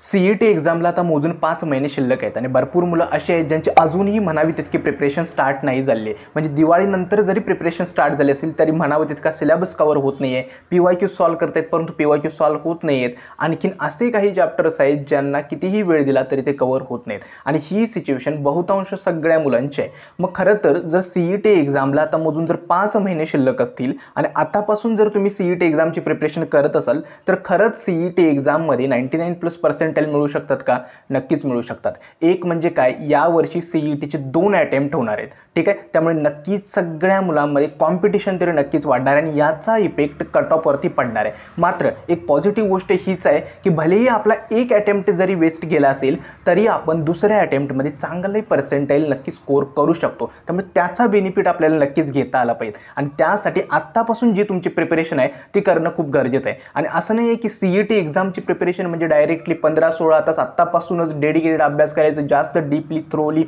CET एक्झामला आता मोजून 5 महिने शिल्लक आहेत आणि भरपूर मुलं अशी आहेत ज्यांची अजूनही म्हणावी तितकी प्रिपरेशन स्टार्ट नाही झाली आहे. म्हणजे दिवाळीनंतर जरी प्रिपरेशन स्टार्ट झाली असेल तरी म्हणावं तितका सिलेबस कव्हर होत नाही आहे. PYQ सॉल्व्ह करतायत परंतु PYQ सॉल्व्ह होत नाही आहेत. आणखीन असे काही चॅप्टर्स आहेत ज्यांना कितीही वेळ दिला तरी ते कव्हर होत नाहीत आणि ही सिच्युएशन बहुतांश सगळ्या मुलांची आहे. मग खरं तर जर CET एक्झामला आता मोजून जर 5 महिने शिल्लक असतील आणि आतापासून जर तुम्ही CET एक्झामची प्रिपरेशन करत असाल तर खरंच CET एक्झाममध्ये 99+% मिळू शकतात का? नक्कीच मिळू शकतात. एक म्हणजे काय, यावर्षी CETचे 2 अटेम्प्ट होणार आहेत. ठीक आहे, त्यामुळे नक्कीच सगळ्या मुलांमध्ये कॉम्पिटिशन तरी नक्कीच वाढणार आणि याचा इफेक्ट कट ऑफवरती पडणार आहे. मात्र एक पॉझिटिव्ह गोष्ट हीच आहे की भलेही आपला एक अटेम्प्ट जरी वेस्ट गेला असेल तरी आपण दुसऱ्या अटेम्प्टमध्ये चांगले पर्सेंटाईल नक्की स्कोर करू शकतो. त्यामुळे त्याचा बेनिफिट आपल्याला नक्कीच घेता आला पाहिजे आणि त्यासाठी आत्तापासून जी तुमची प्रिपरेशन आहे ती करणं खूप गरजेचं आहे. आणि असं नाही आहे की CET एक्झामची प्रिपरेशन म्हणजे डायरेक्टली 15-16 तास आत्तापासूनच डेडिकेटेड अभ्यास करायचा, जास्त डीपली थ्रोली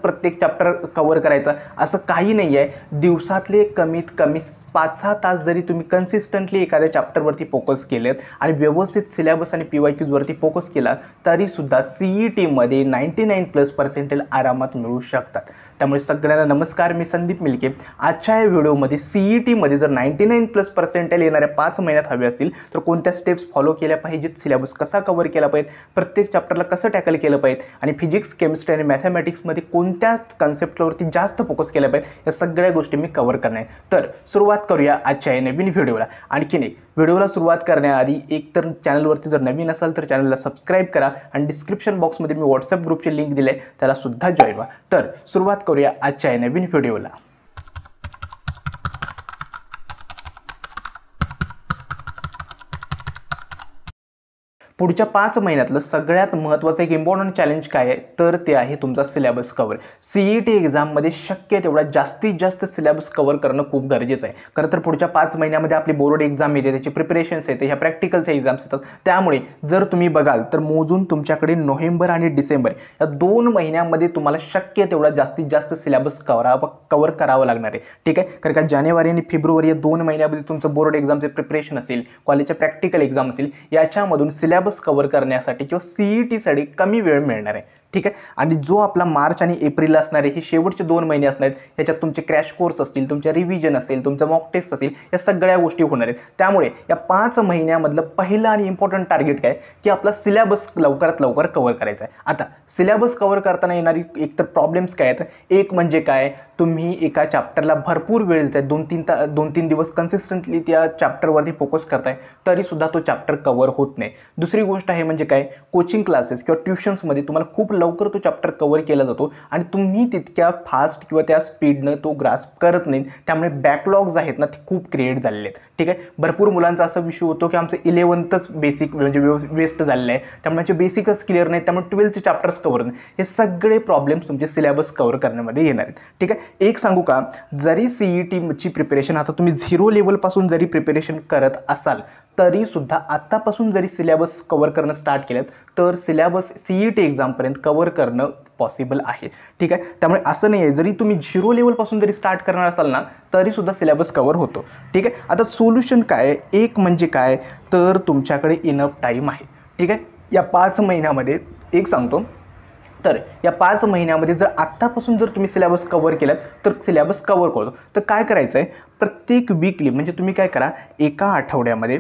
प्रत्येक चॅप्टर कव्हर करायचा, असं काही नाही आहे. दिवसातले कमीत कमी 5-6 तास जरी तुम्ही कन्सिस्टंटली एखाद्या चॅप्टरवरती फोकस केलेत आणि व्यवस्थित सिलेबस आणि PYQवरती फोकस केला तरीसुद्धा CETमध्ये 99+% आरामात मिळू शकतात. त्यामुळे सगळ्यांना नमस्कार, मी संदीप मिलके. आजच्या या व्हिडिओमध्ये CETमध्ये जर 99+% येणाऱ्या 5 महिन्यात हवे असतील तर कोणत्या स्टेप्स फॉलो केल्या पाहिजेत, सिलेबस कसा कव्हर केला पाहिजे, प्रत्येक चॅप्टरला कसं टॅकल केलं पाहिजे आणि फिजिक्स, केमिस्ट्री आणि मॅथमॅटिक्समध्ये कोणत्या कन्सेप्टवरती जास्त फोकस केला पाहिजे, या सगळ्या गोष्टी मी कव्हर करणार आहे. तर सुरुवात करूया आजच्या या नवीन व्हिडिओला. आणखीन एक व्हिडिओला सुरुवात करण्याआधी एक तर चॅनलवरती जर नवीन असाल तर चॅनलला सबस्क्राईब करा आणि डिस्क्रिप्शन बॉक्समध्ये मी व्हॉट्सअप ग्रुपची लिंक दिली आहे, त्याला सुद्धा जॉईन व्हा. तर सुरुवात करूया आजच्या या नवीन व्हिडिओला. पुढच्या 5 महिन्यातलं सगळ्यात महत्त्वाचं एक इम्पॉर्टंट चॅलेंज काय आहे तर ते आहे तुमचा सिलेबस कव्हर. CET एक्झाममध्ये शक्य तेवढा जास्तीत जास्त सिलेबस कव्हर करणं खूप गरजेचं आहे. खरं तर पुढच्या 5 महिन्यामध्ये आपली बोर्ड एक्झाम येते, त्याची प्रिपरेशन्स येते, ह्या प्रॅक्टिकलच्या एक्झाम्स येतात. त्यामुळे जर तुम्ही बघाल तर मोजून तुमच्याकडे नोव्हेंबर आणि डिसेंबर या 2 महिन्यामध्ये तुम्हाला शक्य तेवढा जास्तीत जास्त सिलेबस कव्हर करावं लागणार आहे. ठीक आहे, कारण का जानेवारी आणि फेब्रुवारी या 2 महिन्यामध्ये तुमचं बोर्ड एक्झामचे प्रिपरेशन असेल, कॉलेजच्या प्रॅक्टिकल एक्झाम असेल, याच्यामधून सिलेबस कव्हर करण्यासाठी किंवा CETसाठी कमी वेळ मिळणार आहे. ठीक आहे, आणि जो आपला मार्च आणि एप्रिल असणार आहे हे शेवटचे 2 महिने असणार आहेत. याच्यात तुमचे क्रॅश कोर्स असतील, तुमच्या रिव्हिजन असेल, तुमचं मॉक टेस्ट असेल, या सगळ्या गोष्टी होणार आहेत. त्यामुळे या 5 महिन्यामधलं पहिलं आणि इम्पॉर्टंट टार्गेट काय की आपला सिलेबस लवकरात लवकर कव्हर करायचा आहे. आता सिलेबस कव्हर करताना येणारी एकतर प्रॉब्लेम्स काय आहेत, एक म्हणजे काय, तुम्ही एका चॅप्टरला भरपूर वेळ देताय, 2-3 दिवस कन्सिस्टंटली त्या चॅप्टरवरती फोकस करताय तरीसुद्धा तो चॅप्टर कव्हर होत नाही. दुसरी गोष्ट आहे म्हणजे काय, कोचिंग क्लासेस किंवा ट्युशन्समध्ये तुम्हाला खूप लवकर तो चॅप्टर कव्हर केला जातो आणि तुम्ही तितक्या फास्ट किंवा त्या स्पीडनं तो ग्रास्प करत नाही. त्यामुळे बॅकलॉग्स आहेत ना ते खूप क्रिएट झालेले आहेत. ठीक आहे, भरपूर मुलांचा असा विषय होतो की आमचं 11thच बेसिक म्हणजे वेस्ट झालेलं आहे, त्यामुळे आमचे बेसिकच क्लिअर नाही, त्यामुळे 12th चॅप्टर्स कव्हर नाही. हे सगळे प्रॉब्लेम्स तुमचे सिलेबस कव्हर करण्यामध्ये येणार आहेत. ठीक आहे, एक सांगू का, जरी CETची प्रिपरेशन आता तुम्ही 0 लेवलपासून जरी प्रिपरेशन करत असाल तरीसुद्धा आत्तापासून जरी सिलेबस कव्हर करणं स्टार्ट केलं तर सिलेबस CET एक्झामपर्यंत कव्हर करणं पॉसिबल आहे. ठीक आहे, त्यामुळे असं नाही आहे, जरी तुम्ही 0 लेवलपासून जरी स्टार्ट करणार असाल ना तरीसुद्धा सिलेबस कव्हर होतो. ठीक आहे, आता सोल्युशन काय आहे, एक म्हणजे काय तर तुमच्याकडे इनफ टाईम आहे. ठीक आहे, या 5 महिन्यामध्ये एक सांगतो, तर या 5 महिन्यामध्ये जर आत्तापासून जर तुम्ही सिलेबस कव्हर केलात तर सिलेबस कव्हर करतो. तर काय करायचं आहे, प्रत्येक वीकली म्हणजे तुम्ही काय करा, एका आठवड्यामध्ये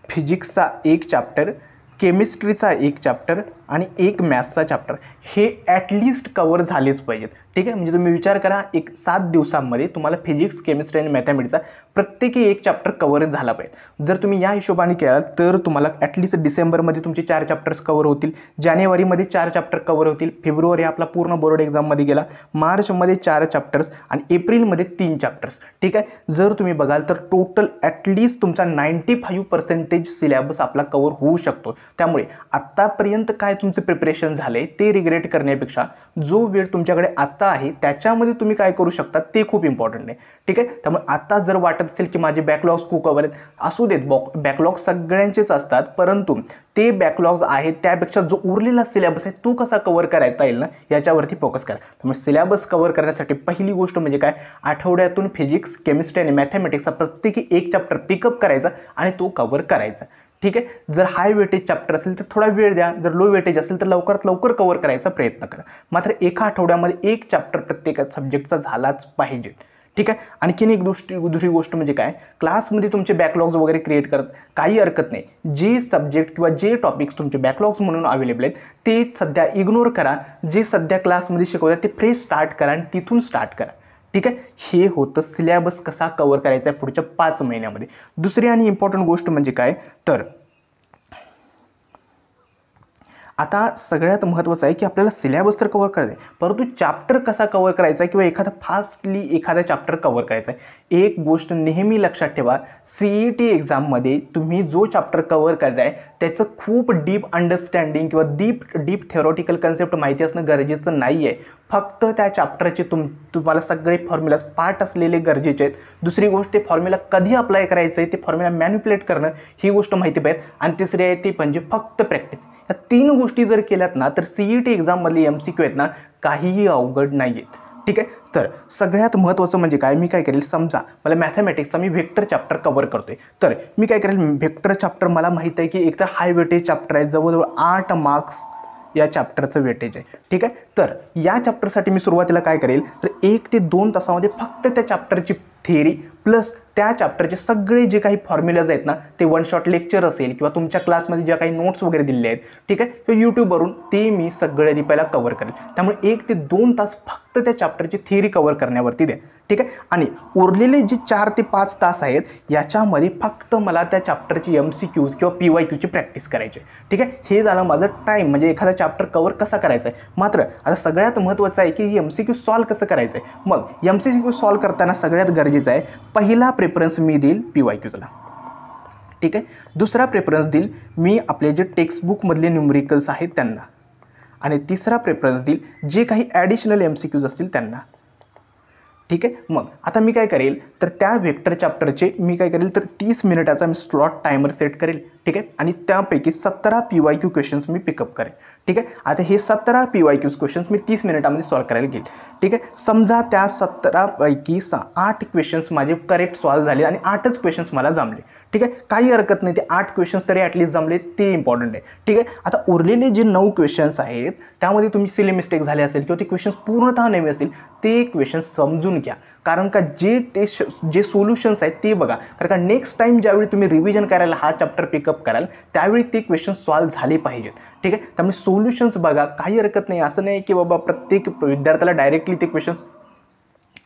फिजिक्सचा एक चॅप्टर, केमिस्ट्रीचा एक चॅप्टर आणि एक मॅथ्सचा चॅप्टर हे ॲटलिस्ट कव्हर झालेच पाहिजेत. ठीक आहे, म्हणजे तुम्ही विचार करा, एक 7 दिवसांमध्ये तुम्हाला फिजिक्स, केमिस्ट्री आणि मॅथमॅटिक्सचा प्रत्येकी एक चॅप्टर कव्हर झाला पाहिजे. जर तुम्ही या हिशोबाने केला तर तुम्हाला ॲटलिस्ट डिसेंबरमध्ये तुमचे 4 चॅप्टर्स कव्हर होतील, जानेवारीमध्ये 4 चॅप्टर कव्हर होतील, फेब्रुवारी आपला पूर्ण बोर्ड एक्झाममध्ये गेला, मार्चमध्ये 4 चॅप्टर्स आणि एप्रिलमध्ये 3 चॅप्टर्स. ठीक आहे, जर तुम्ही बघाल तर टोटल ॲटलिस्ट तुमचा 95% सिलेबस आपला कव्हर होऊ शकतो. त्यामुळे आत्तापर्यंत काय तुमचं प्रिपरेशन झालं आहे ते रिग्रेट करण्यापेक्षा जो वेळ तुमच्याकडे आत्ता आहे त्याच्यामध्ये तुम्ही काय करू शकता ते खूप इम्पॉर्टंट आहे. ठीक आहे, त्यामुळे आता जर वाटत असेल की माझे बॅकलॉग्स खूप कव्हर आहेत, असू देत, बॅकलॉग्स सगळ्यांचेच असतात, परंतु ते बॅकलॉग्स आहेत त्यापेक्षा जो उरलेला सिलेबस आहे तो कसा कव्हर करायचा येईल ना याच्यावरती फोकस करा. त्यामुळे सिलेबस कव्हर करण्यासाठी पहिली गोष्ट म्हणजे काय, आठवड्यातून फिजिक्स, केमिस्ट्री आणि मॅथमॅटिक्सचा प्रत्येकी एक चॅप्टर पिकअप करायचा आणि तो कव्हर करायचा. ठीक आहे. जर हाय वेटेज चॅप्टर असेल तर थोडा वेळ द्या, जर लो वेटेज असेल तर लवकरात लवकर कव्हर करायचा प्रयत्न करा. मात्र एका आठवड्यामध्ये एक चॅप्टर प्रत्येक सब्जेक्टचा झालाच पाहिजे. ठीक आहे. आणखीन एक दुसरी गोष्ट म्हणजे काय, क्लासमध्ये तुमचे बॅकलॉग्स वगैरे क्रिएट करत काही हरकत नाही. जे सब्जेक्ट किंवा जे टॉपिक्स तुमचे बॅकलॉग्स म्हणून अवेलेबल आहेत ते सध्या इग्नोर करा. जे सध्या क्लासमध्ये शिकवतात ते फ्रेश स्टार्ट करा आणि तिथून स्टार्ट करा. ठीक आहे. हे होतं सिलेबस कसा कव्हर करायचा आहे पुढच्या 5 महिन्यामध्ये. दुसरी आणि इम्पॉर्टंट गोष्ट म्हणजे काय, तर आता सगळ्यात महत्त्वाचं आहे की आपल्याला सिलेबस तर कव्हर करायचा आहे, परंतु चॅप्टर कसा कव्हर करायचा आहे किंवा एखादा चॅप्टर कव्हर करायचा आहे. एक गोष्ट नेहमी लक्षात ठेवा, CET एक्झाममध्ये तुम्ही जो चॅप्टर कव्हर करताय त्याचं खूप डीप अंडरस्टँडिंग किंवा डीप थेरॉटिकल कन्सेप्ट माहिती असणं गरजेचं नाही आहे. फक्त त्या चॅप्टरचे तुम्हाला सगळे फॉर्म्युलाज पाठ असलेले गरजेचे आहेत. दुसरी गोष्ट, ते फॉर्म्युला कधी अप्लाय करायचं आहे, ते फॉर्म्युला मॅन्युप्युलेट करणं ही गोष्ट माहिती पाहिजे. आणि तिसरी आहे ती म्हणजे फक्त प्रॅक्टिस. या 3 गोष्टी जर केल्यात ना तर CET एक्झाममधली MCQ आहेत ना काहीही अवघड नाही आहेत. ठीक आहे. तर सगळ्यात महत्त्वाचं म्हणजे काय, मी काय करेल, समजा मला मॅथमॅटिक्सचा मी व्हेक्टर चॅप्टर कव्हर करतोय, तर मी काय करेल, व्हेक्टर चॅप्टर मला माहीत आहे की एकतर हाय वेटेज चॅप्टर आहे, जवळजवळ 8 मार्क्स या चॅप्टरचं वेटेज आहे. ठीक आहे. तर या चॅप्टरसाठी मी सुरुवातीला काय करेल, तर 1 ते 2 तासामध्ये फक्त त्या चॅप्टरची थिअरी प्लस त्या चॅप्टरचे सगळे जे काही फॉर्म्युलाज आहेत ना ते वन शॉट लेक्चर असेल किंवा तुमच्या क्लासमध्ये ज्या काही नोट्स वगैरे दिले आहेत, ठीक आहे, किंवा यूट्यूबवरून ते मी सगळे आधी पहिला कव्हर करेल. त्यामुळे 1 ते 2 तास फक्त त्या चॅप्टरची थिअरी कव्हर करण्यावरती द्या. ठीक आहे. आणि उरलेले जे 4 ते 5 तास आहेत याच्यामध्ये फक्त मला त्या चॅप्टरची MCQs किंवा PYQची प्रॅक्टिस करायची आहे. ठीक आहे. हे झालं माझं टाईम, म्हणजे एखादा चॅप्टर कव्हर कसा करायचा आहे. मात्र आता सगळ्यात महत्त्वाचं आहे की MCQ सॉल्व कसं करायचं आहे. मग MCQ सॉल्व करताना सगळ्यात गरजेचं आहे, पहिला प्रेफरन्स मी देईल PYQला. ठीक आहे. दुसरा प्रेफरन्स देईल मी आपले जे टेक्स्टबुकमधले न्यूमरिकल्स आहेत त्यांना. आणि तिसरा प्रेफरन्स देईल जे काही ॲडिशनल MCQs असतील त्यांना. ठीक आहे. मग आता मी काय करेल, तर त्या व्हेक्टर चॅप्टरचे मी काय करेल, तर 30 मिनिटाचा मी स्लॉट टायमर सेट करेल. ठीक आहे. आणि त्यापैकी 17 PYQ क्वेश्चन्स मी पिकअप करेल. ठीक आहे. आता हे 17 PYQ क्वेश्चन्स मी 30 मिनिटामध्ये सॉल्व करायला घेईल. ठीक आहे. समजा त्या 17 पैकी 8 क्वेश्चन्स माझे करेक्ट सॉल्व झाले आणि 8च क्वेश्चन्स मला जमले. ठीक आहे. काही हरकत नाही, ते 8 क्वेश्चन्स तरी ॲटलीस्ट जमले, ते इम्पॉर्टंट आहे. ठीक आहे. आता उरलेले जे 9 क्वेश्चन्स आहेत त्यामध्ये तुम्ही सिली मिस्टेक झाले असेल किंवा ते क्वेश्चन्स पूर्णतः नवे असेल, ते क्वेश्चन्स समजून घ्या. कारण का जे सोल्युशन्स आहेत ते बघा. कारण का नेक्स्ट टाईम ज्यावेळी तुम्ही रिव्हिजन करायला हा चॅप्टर पिकअप कराल त्यावेळी ते क्वेश्चन्स सॉल्व झाले पाहिजेत. ठीक आहे. त्यामुळे सोल्युशन्स बघा, काही हरकत नाही. असं नाही की बाबा प्रत्येक विद्यार्थ्याला डायरेक्टली ते क्वेश्चन्स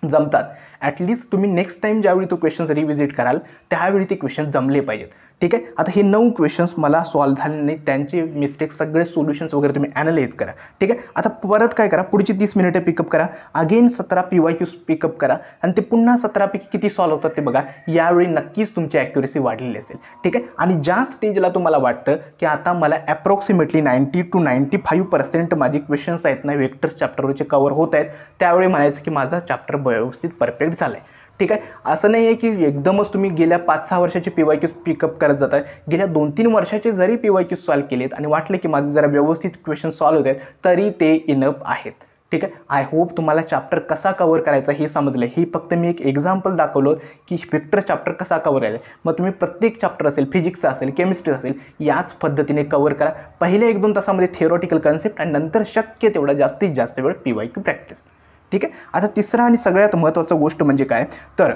जमतात. ॲटलिस्ट तुम्ही नेक्स्ट टाईम ज्यावेळी तो क्वेश्चन्स रिव्हिजिट कराल त्यावेळी ते क्वेश्चन जमले पाहिजेत. ठीक आहे. आता हे 9 क्वेश्चन्स मला सॉल्व झाले नाही, त्यांचे मिस्टेक्स सगळे सोल्युशन्स वगैरे तुम्ही ॲनालाइज करा. ठीक आहे. आता परत काय करा, पुढची 30 मिनिटं पिकअप करा, अगेन 17 PYQs पिकअप करा आणि ते पुन्हा 17 पैकी किती सॉल्व होतात ते बघा. यावेळी नक्कीच तुमची ॲक्युरेसी वाढलेली असेल. ठीक आहे. आणि ज्या स्टेजला तुम्हाला वाटतं की आता मला ॲप्रॉक्सिमेटली 90 to 95% माझे क्वेश्चन्स आहेत ना व्हेक्टर चॅप्टरवरचे कव्हर होत आहेत, त्यावेळी म्हणायचं की माझा चॅप्टर व्यवस्थित परफेक्ट झाला आहे. ठीक आहे. असं नाही आहे की एकदमच तुम्ही गेल्या 5-6 वर्षाचे PYQ पिकअप करत जात आहे. गेल्या 2-3 वर्षाचे जरी PYQ सॉल्व केलेत आणि वाटले की माझे जरा व्यवस्थित क्वेश्चन सॉल्व होत आहेत तरी ते इनफ आहेत. ठीक आहे. आय होप तुम्हाला चॅप्टर कसा कव्हर करायचा हे समजलं. हे फक्त मी एक एक्झाम्पल दाखवलं की व्हेक्टर चॅप्टर कसा कव्हर करायचा. मग तुम्ही प्रत्येक चॅप्टर असेल, फिजिक्स असेल, केमिस्ट्री असेल, याच पद्धतीने कव्हर करा. पहिल्या 1-2 तासामध्ये थिअरॉटिकल कन्सेप्ट आणि नंतर शक्य तेवढा जास्तीत जास्त वेळ PYQ प्रॅक्टिस. ठीक आहे. आता तिसरा आणि सगळ्यात महत्त्वाचं गोष्ट म्हणजे काय, तर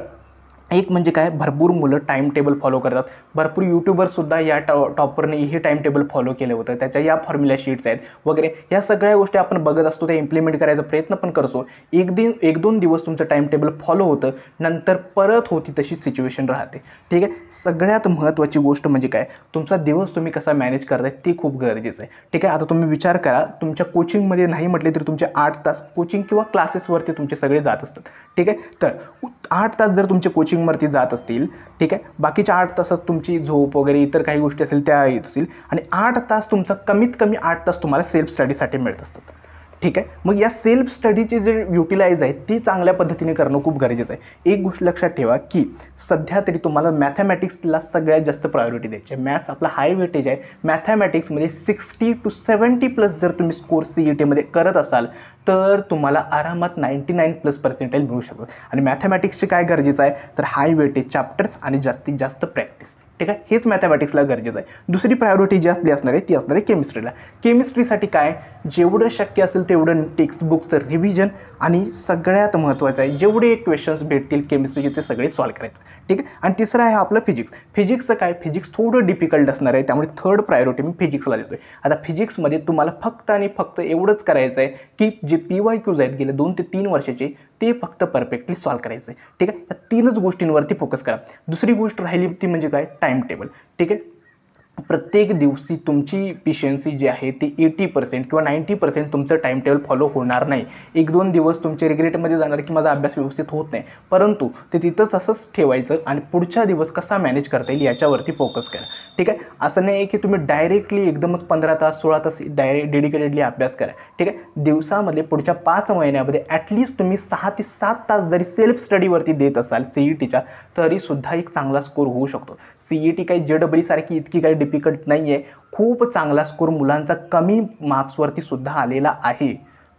एक म्हणजे काय, भरपूर मुलं टाईम टेबल फॉलो करतात. भरपूर यूट्यूबरसुद्धा या टॉपरने हे टाईम टेबल फॉलो केलं होतं. त्याच्या या फॉर्म्युला शीट्स आहेत वगैरे, या सगळ्या गोष्टी आपण बघत असतो, त्या इम्प्लिमेंट करायचा प्रयत्न पण करतो. 1-2 दिवस तुमचं टाईम टेबल फॉलो होतं, नंतर परत होती तशी सिच्युएशन राहते. ठीक आहे. सगळ्यात महत्त्वाची गोष्ट म्हणजे काय, तुमचा दिवस तुम्ही कसा मॅनेज करताय ते खूप गरजेचं आहे. ठीक आहे. आता तुम्ही विचार करा, तुमच्या कोचिंगमध्ये नाही म्हटले तरी तुमचे 8 तास कोचिंग किंवा क्लासेसवरती तुमचे सगळे जात असतात. ठीक आहे. तर 8 तास जर तुमचे कोचिंगवरती जात असतील, ठीक आहे, बाकीच्या 8 तासात तुमची झोप वगैरे इतर काही गोष्टी असेल त्या येत असतील आणि 8 तास तुमचा कमीत कमी 8 तास तुम्हाला सेल्फ स्टडीसाठी मिळत असतात. ठीक आहे. मग या सेल्फ स्टडीचे जे युटिलाइज आहेत ती चांगल्या पद्धतीने करणं खूप गरजेचं आहे. एक गोष्ट लक्षात ठेवा की सध्या तरी तुम्हाला मॅथमॅटिक्सला सगळ्यात जास्त प्रायोरिटी द्यायची आहे. मॅथ्स आपला हाय वेटेज आहे. मॅथमॅटिक्समध्ये 60 to 70+ जर तुम्ही स्कोर CETमध्ये करत असाल, तर तुम्हाला आरामात 99+ मिळू शकतं. आणि मॅथमॅटिक्सचे काय गरजेचं आहे तर हाय वेटेज चॅप्टर्स आणि जास्तीत जास्त प्रॅक्टिस. ठीक आहे, हेच मॅथमॅटिक्सला गरजेचं आहे. दुसरी प्रायोरिटी जी आपली असणार आहे ती असणार आहे केमिस्ट्रीला. केमिस्ट्रीसाठी काय जेवढं शक्य असेल तेवढं टेक्स्टबुकचं रिव्हिजन आणि सगळ्यात महत्त्वाचं आहे जेवढे क्वेश्चन्स भेटतील केमिस्ट्रीचे ते सगळे सॉल्व्ह करायचं. ठीक आहे, आणि तिसरं आहे आपलं फिजिक्स. फिजिक्सचं काय फिजिक्स थोडं डिफिकल्ट असणार आहे, त्यामुळे थर्ड प्रायोरिटी मी फिजिक्सला देतो आहे. आता फिजिक्समध्ये तुम्हाला फक्त आणि फक्त एवढंच करायचं आहे की जे PYQs आहेत गेले 2 ते 3 वर्षाचे ते फक्त परफेक्टली सॉल्व्ह करायचं आहे. ठीक आहे, या 3च गोष्टींवरती फोकस करा. दुसरी गोष्ट राहिली ती म्हणजे काय टाईम टेबल. ठीक आहे, प्रत्येक दिवशी तुमची इफिशियन्सी जी आहे ती 80% किंवा 90% तुमचं टाईम टेबल फॉलो होणार नाही. 1-2 दिवस तुमचे रिग्रेटमध्ये जाणार की माझा अभ्यास व्यवस्थित होत नाही, परंतु ते तिथंच असंच ठेवायचं आणि पुढच्या दिवस कसा मॅनेज करता येईल याच्यावरती फोकस करा. ठीक आहे, असं नाही आहे की तुम्ही डायरेक्टली एकदमच 15 तास 16 तास डेडिकेटेडली अभ्यास करा. ठीक आहे, दिवसामध्ये पुढच्या 5 महिन्यामध्ये ॲटलिस्ट तुम्ही 6 ते 7 तास जरी सेल्फ स्टडीवरती देत असाल CETच्या तरीसुद्धा एक चांगला स्कोर होऊ शकतो. CET काही JEE सारखी इतकी काही डिफिकल्ट नाही आहे. खूप चांगला स्कोर मुलांचा कमी मार्क्सवरती सुद्धा आलेला आहे.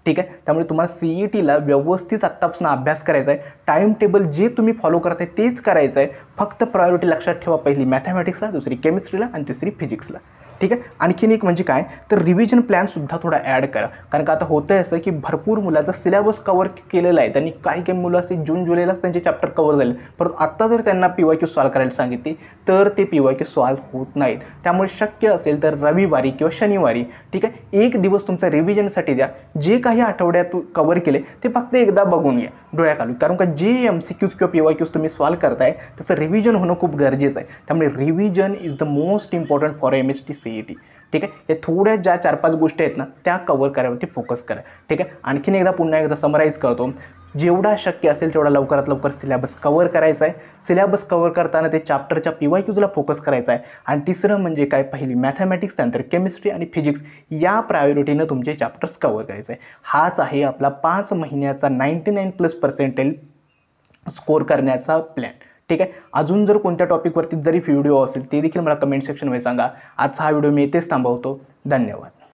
ठीक आहे, त्यामुळे तुम्हाला CETला व्यवस्थित आत्तापासून अभ्यास करायचा आहे. टाईम टेबल जे तुम्ही फॉलो करताय तेच करायचं आहे. फक्त प्रायोरिटी लक्षात ठेवा, पहिली मॅथमॅटिक्सला, दुसरी केमिस्ट्रीला आणि तिसरी फिजिक्सला. ठीक आहे, आणखीन एक म्हणजे काय तर रिव्हिजन प्लॅनसुद्धा थोडा ॲड करा. कारण का आता होतं आहे असं की भरपूर मुलाचा सिलेबस कवर केलेला आहे. त्यांनी काही मुलं असे जून जुलैलाच त्यांचे चॅप्टर कवर झाले, परंतु आत्ता जर त्यांना PYQ सॉल्व्ह करायला सांगितले तर ते PYQ सॉल्व्ह होत नाहीत. त्यामुळे शक्य असेल तर रविवारी किंवा शनिवारी ठीक आहे एक दिवस तुमचा रिव्हिजनसाठी द्या. जे काही आठवड्यात कवर केले ते फक्त एकदा बघून घ्या डोळ्याखालून, कारण का जे MCQs किंवा PYQs तुम्ही सॉल्व्ह करताय त्याचं रिव्हिजन होणं खूप गरजेचं आहे. त्यामुळे revision is the most important for MST CET. ठीक आहे, या थोड्या ज्या 4-5 गोष्टी आहेत ना त्या कवर करायवरती फोकस करा. ठीक आहे, आणखीन पुन्हा एकदा समराईज करतो. जेवढा शक्य असेल तेवढा लवकरात लवकर सिलेबस कवर करायचा आहे. सिलेबस कवर करताना ते चॅप्टरच्या PYQsला फोकस करायचा आहे. आणि तिसरं म्हणजे काय पहिली मॅथमॅटिक्स, त्यानंतर केमिस्ट्री आणि फिजिक्स या प्रायोरिटीनं तुमचे चॅप्टर्स कवर करायचे आहे. हाच आहे आपला 5 महिन्याचा 99+% स्कोर करण्याचा प्लॅन. ठीक आहे, अजून जर कोणत्या टॉपिकवरती जरी व्हिडिओ असेल ते देखील मला कमेंट सेक्शनमध्ये सांगा. आजचा हा व्हिडिओ मी इथेच थांबवतो. धन्यवाद.